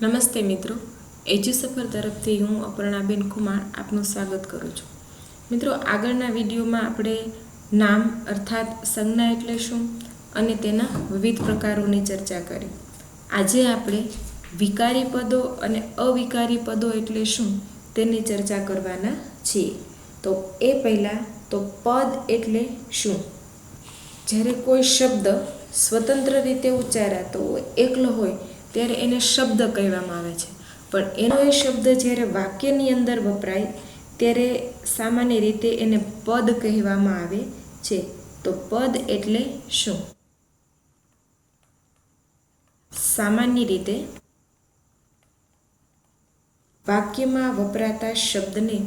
નમસ્તે મિત્રો, એજ્યુ સફર તરફથી હું અપર્ણાબેન કુમાર આપનું સ્વાગત કરું છું. મિત્રો, આગળના વિડીયોમાં આપણે નામ અર્થાત સંજ્ઞા એટલે શું અને તેના વિવિધ પ્રકારોની ચર્ચા કરી. આજે આપણે વિકારી પદો અને અવિકારી પદો એટલે શું તેની ચર્ચા કરવાના છીએ. તો એ પહેલાં તો પદ એટલે શું? જ્યારે કોઈ શબ્દ સ્વતંત્ર રીતે ઉચ્ચારાતો હોય, એકલો હોય, ત્યારે એને શબ્દ કહેવામાં આવે છે. પણ એનો એ શબ્દ જ્યારે વાક્યની અંદર વપરાય ત્યારે સામાન્ય રીતે એને પદ કહેવામાં આવે છે. તો પદ એટલે શું? સામાન્ય રીતે વાક્યમાં વપરાતા શબ્દને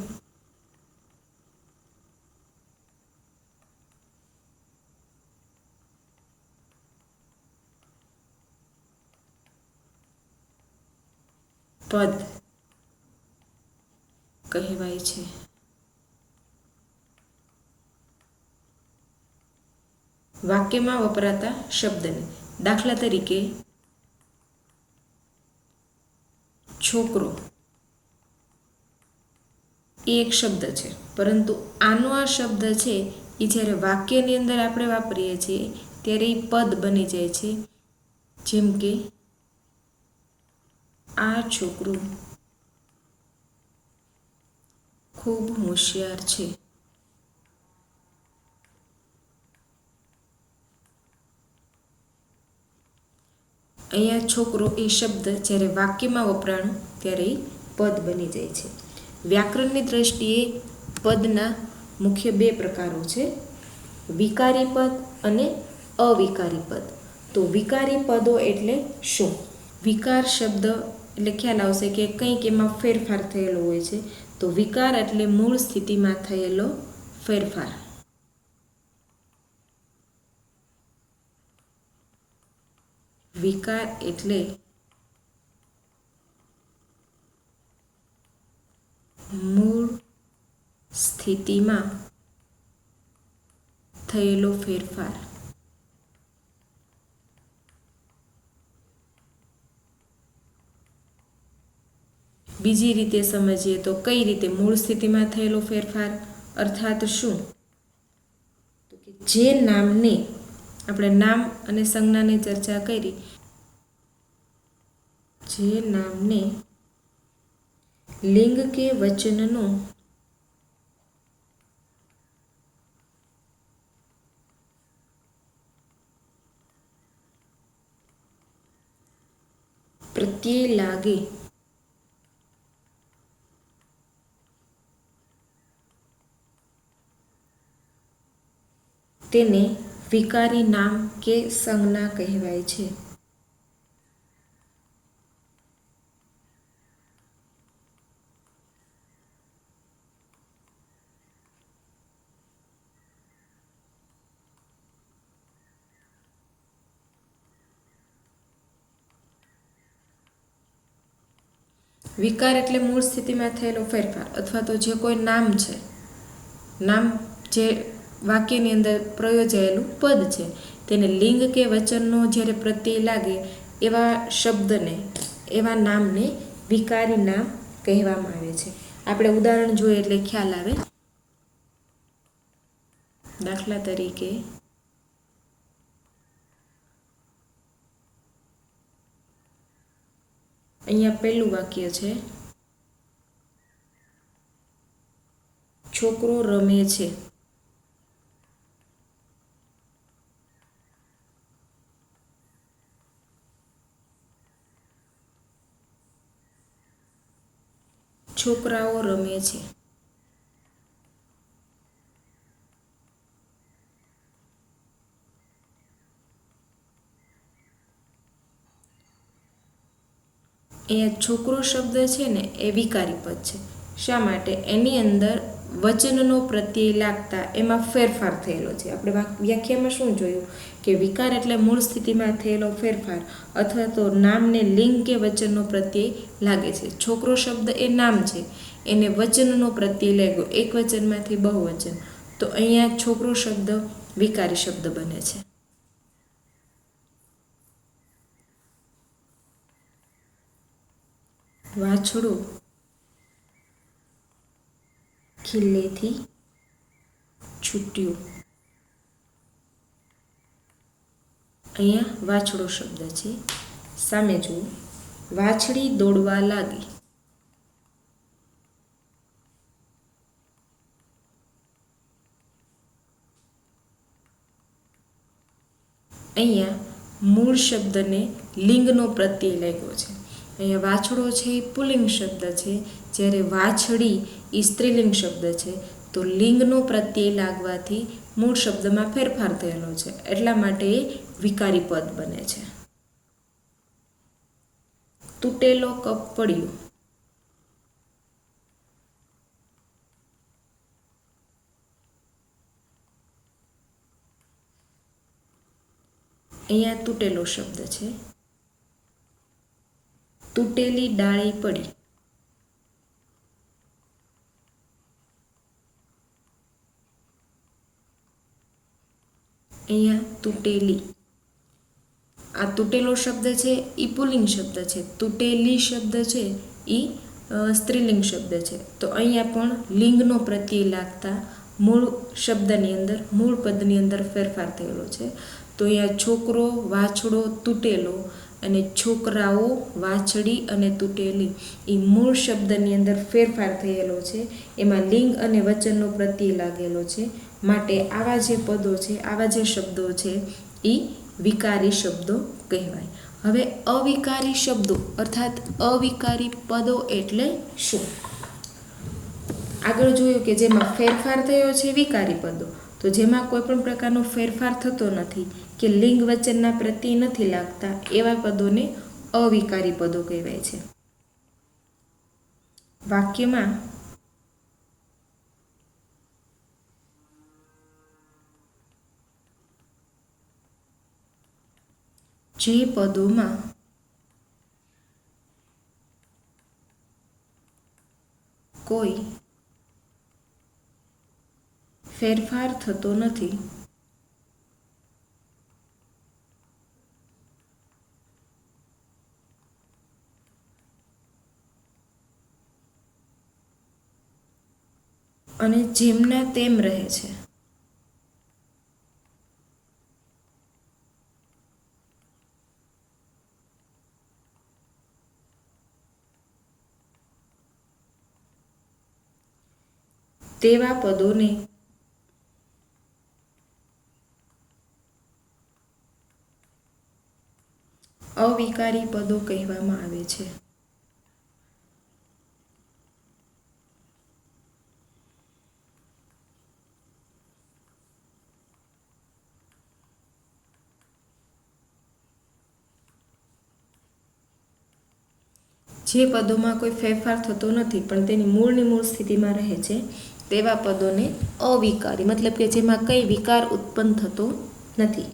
પદ કહેવાય છે. વાક્યમાં વપરાતા શબ્દને, દાખલા તરીકે છોકરો એ એક શબ્દ છે, પરંતુ આનો આ શબ્દ છે એ જ્યારે વાક્યની અંદર આપણે વાપરીએ છીએ ત્યારે એ પદ બની જાય છે. જેમ કે આ છોકરું ખૂબ હોશિયાર છે. અહીંયા છોકરો એ શબ્દ જ્યારે વાક્યમાં વપરાણું ત્યારે એ પદ બની જાય છે. વ્યાકરણની દ્રષ્ટિએ પદના મુખ્ય બે પ્રકારો છે, વિકારી પદ અને અવિકારી પદ. તો વિકારી પદો એટલે શું? વિકાર શબ્દ એટલે ખ્યાલ આવશે કે કંઈક એમાં ફેરફાર થયેલો હોય છે. તો વિકાર એટલે મૂળ સ્થિતિમાં થયેલો ફેરફાર. વિકાર એટલે મૂળ સ્થિતિમાં થયેલો ફેરફાર. બીજી રીતે સમજીએ તો કઈ રીતે મૂળ સ્થિતિમાં થયેલો ફેરફાર અર્થાત શું? તો કે જે નામને આપણે નામ અને સંજ્ઞાની ચર્ચા કરી, જે નામને લિંગ કે વચનનો પ્રત્યય લાગે તેને વિકારી નામ કે સંજ્ઞા કહેવાય છે. વિકાર એટલે મૂળ સ્થિતિમાં થયેલો ફેરફાર, અથવા તો જે કોઈ નામ છે, નામ જે વાક્યની અંદર પ્રયોજાયેલું પદ છે, તેને લિંગ કે વચનનો જ્યારે પ્રત્યય લાગે એવા શબ્દને, એવા નામને વિકારી નામ કહેવામાં આવે છે. આપણે ઉદાહરણ જોઈએ એટલે ખ્યાલ આવે. દાખલા તરીકે અહીંયા પહેલું વાક્ય છે, છોકરો રમે છે. છોકરાઓ રમે છે. અહીંયા છોકરો શબ્દ છે ને એ વિકારી પદ છે. શા માટે? એની અંદર વચનનો પ્રત્યય લાગતા એમાં ફેરફાર થયેલો છે. આપણે વ્યાખ્યામાં શું જોયું કે વિકાર એટલે મૂળ સ્થિતિમાં થયેલો ફેરફાર, અથવા તો નામને લિંગ કે વચનનો પ્રત્યય લાગે છે. છોકરો શબ્દ એ નામ છે, એને વચનનો પ્રત્યય લાગ્યો, એક વચનમાંથી બહુવચન, તો અહીંયા છોકરો શબ્દ વિકારી શબ્દ બને છે. વાછડું ખીલ્લેથી છૂટ્યું. અહીંયા વાછડો શબ્દ છે. સામે જુઓ, વાછડી દોડવા લાગી. અહીંયા મૂળ શબ્દને લિંગનો પ્રત્યય લાગ્યો છે. અહીંયા વાછડો છે એ પુલ્લિંગ શબ્દ છે, જ્યારે વાછડી એ સ્ત્રીલિંગ શબ્દ છે. તો લિંગનો પ્રત્યય લાગવાથી મૂળ શબ્દમાં ફેરફાર થયેલો છે, એટલા માટે એ વિકારી પદ બને છે. તૂટેલો કપ પડ્યો. અહીંયા તૂટેલો શબ્દ છે. તૂટેલી ડાળી પડી. અહીંયા તૂટેલી. આ તૂટેલો શબ્દ છે એ પુલ્લિંગ શબ્દ છે. તૂટેલી શબ્દ છે એ સ્ત્રીલિંગ શબ્દ છે. તો અહીંયા પણ લિંગનો પ્રત્યય લાગતા મૂળ શબ્દની અંદર, મૂળ પદની અંદર ફેરફાર થયેલો છે. તો અહીંયા છોકરો, વાછડો, તૂટેલો અને છોકરાઓ, વાછડી અને તૂટેલી એ મૂળ શબ્દની અંદર ફેરફાર થયેલો છે. એમાં લિંગ અને વચનનો પ્રત્યય લાગેલો છે. માટે આવા જે પદો છે, આવા જે શબ્દો છે એ વિકારી શબ્દો કહેવાય. હવે અવિકારી શબ્દો અર્થાત અવિકારી પદો એટલે શું? આગળ જોયું કે જેમાં ફેરફાર થયો છે વિકારી પદો. તો જેમાં કોઈ પણ પ્રકારનો ફેરફાર થતો નથી કે લિંગ વચનના પ્રત્યય નથી લાગતા, એવા પદોને અવિકારી પદો કહેવાય છે. વાક્યમાં જે પદોમાં કોઈ ફેરફાર થતો નથી અને જેમના તેમ રહે છે, તેવા પદોને અવિકારી પદો કહેવામાં આવે છે. જે પદોમાં કોઈ ફેરફાર થતો નથી પણ તેની મૂળની મૂળ સ્થિતિમાં રહે છે, તેવા પદોને અવિકારી, મતલબ કે જેમાં કંઈ વિકાર ઉત્પન્ન થતો નથી.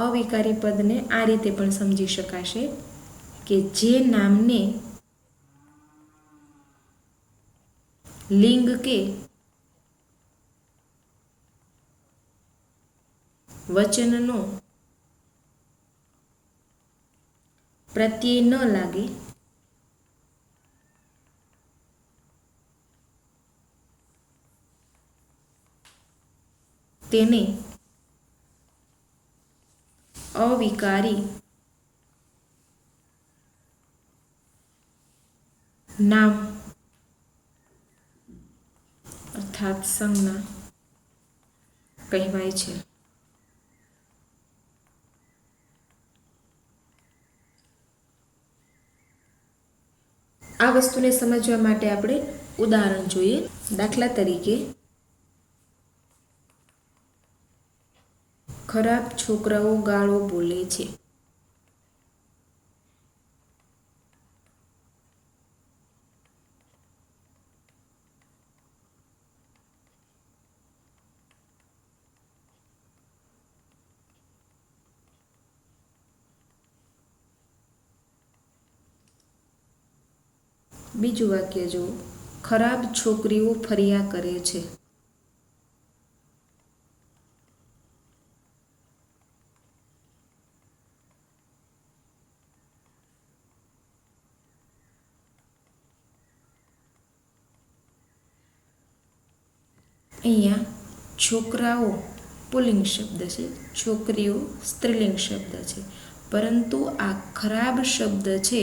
અવિકારી પદને આ રીતે પણ સમજી શકાશે કે જે નામને લિંગ કે વચનનો પ્રત્યય ન લાગે તેને અવિકારી નામ અર્થાત સંજ્ઞા કહેવાય છે. આ વસ્તુને સમજવા માટે આપણે ઉદાહરણ જોઈએ. દાખલા તરીકે, ખરાબ છોકરાઓ ગાળો બોલે છે. બીજું વાક્ય જો, ખરાબ છોકરીઓ ફર્યા કરે છે. અહીંયા છોકરાઓ પુલ્લિંગ શબ્દ છે, છોકરીઓ સ્ત્રીલિંગ શબ્દ છે, પરંતુ આ ખરાબ શબ્દ છે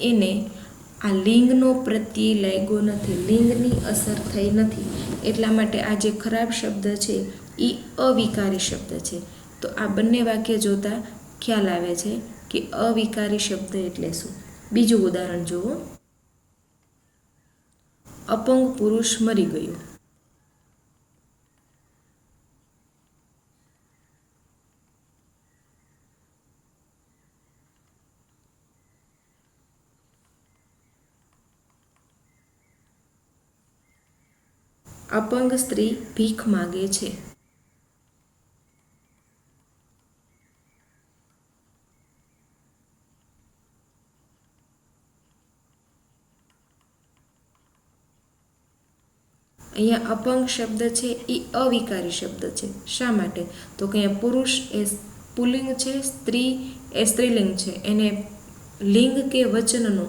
એને આ લિંગનો પ્રત્યય લાગ્યો નથી, લિંગની અસર થઈ નથી, એટલા માટે આ જે ખરાબ શબ્દ છે એ અવિકારી શબ્દ છે. તો આ બંને વાક્ય જોતા ખ્યાલ આવે છે કે અવિકારી શબ્દ એટલે શું. બીજું ઉદાહરણ જુઓ. અપંગ પુરુષ મરી ગયો. અપંગ સ્ત્રી ભીખ માગે છે. અહીંયા અપંગ શબ્દ છે એ અવિકારી શબ્દ છે. શા માટે? તો કે અહીંયા પુરુષ એ પુલ્લિંગ છે, સ્ત્રી એ સ્ત્રીલિંગ છે, એને લિંગ કે વચનનો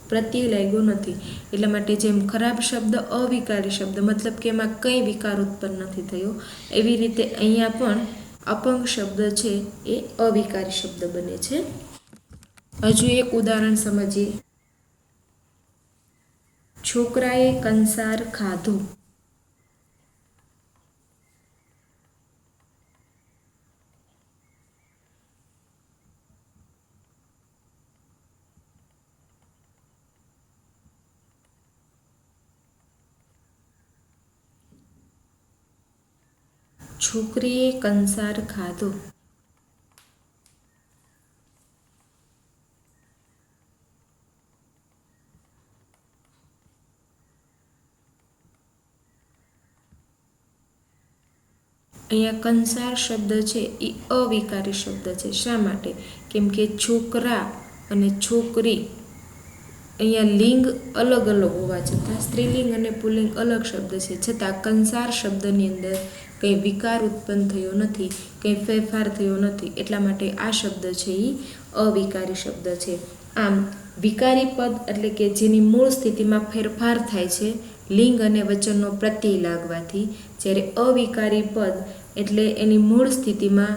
પ્રત્યય લાગ્યો નથી, એટલા માટે જેમ ખરાબ શબ્દ અવિકારી શબ્દ મતલબ કે એમાં કંઈ વિકાર ઉત્પન્ન નથી થયો, એવી રીતે અહીંયા પણ અપંગ શબ્દ છે એ અવિકારી શબ્દ બને છે. હજુ એક ઉદાહરણ સમજીએ. છોકરાએ કંસાર ખાધું. છોકરીએ કંસાર ખાધો. અહીંયા કંસાર શબ્દ છે એ અવિકારી શબ્દ છે. શા માટે? કેમ કે છોકરા અને છોકરી અહીંયા લિંગ અલગ અલગ હોવા છતાં, સ્ત્રીલિંગ અને પુલ્લિંગ અલગ શબ્દ છે, છતાં કંસાર શબ્દની અંદર કંઈ વિકાર ઉત્પન્ન થયો નથી, કંઈ ફેરફાર થયો નથી, એટલા માટે આ શબ્દ છે એ અવિકારી શબ્દ છે. આમ વિકારી પદ એટલે કે જેની મૂળ સ્થિતિમાં ફેરફાર થાય છે લિંગ અને વચનનો પ્રત્યય લાગવાથી, જ્યારે અવિકારી પદ એટલે એની મૂળ સ્થિતિમાં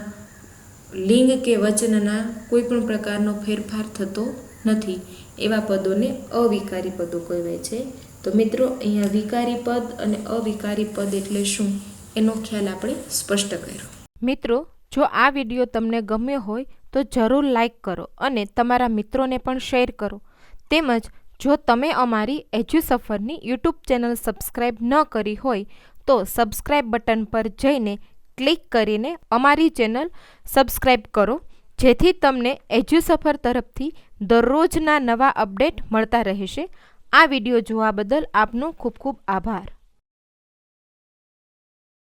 લિંગ કે વચનના કોઈ પણ પ્રકારનો ફેરફાર થતો નથી, એવા પદોને અવિકારી પદો કહેવાય છે. તો મિત્રો, અહીંયા વિકારી પદ અને અવિકારી પદ એટલે શું એનો ખ્યાલ આપણે સ્પષ્ટ કર્યો. મિત્રો, જો આ વિડીયો તમને ગમ્યો હોય તો જરૂર લાઈક કરો અને તમારા મિત્રોને પણ શેર કરો. તેમજ જો તમે અમારી એજ્યુસફરની યુટ્યુબ ચેનલ સબસ્ક્રાઈબ ન કરી હોય તો સબસ્ક્રાઈબ બટન પર જઈને ક્લિક કરીને અમારી ચેનલ સબસ્ક્રાઈબ કરો, જેથી તમને એજ્યુસફર તરફથી દરરોજના નવા અપડેટ મળતા રહેશે. આ વિડીયો જોવા બદલ આપનો ખૂબ ખૂબ આભાર.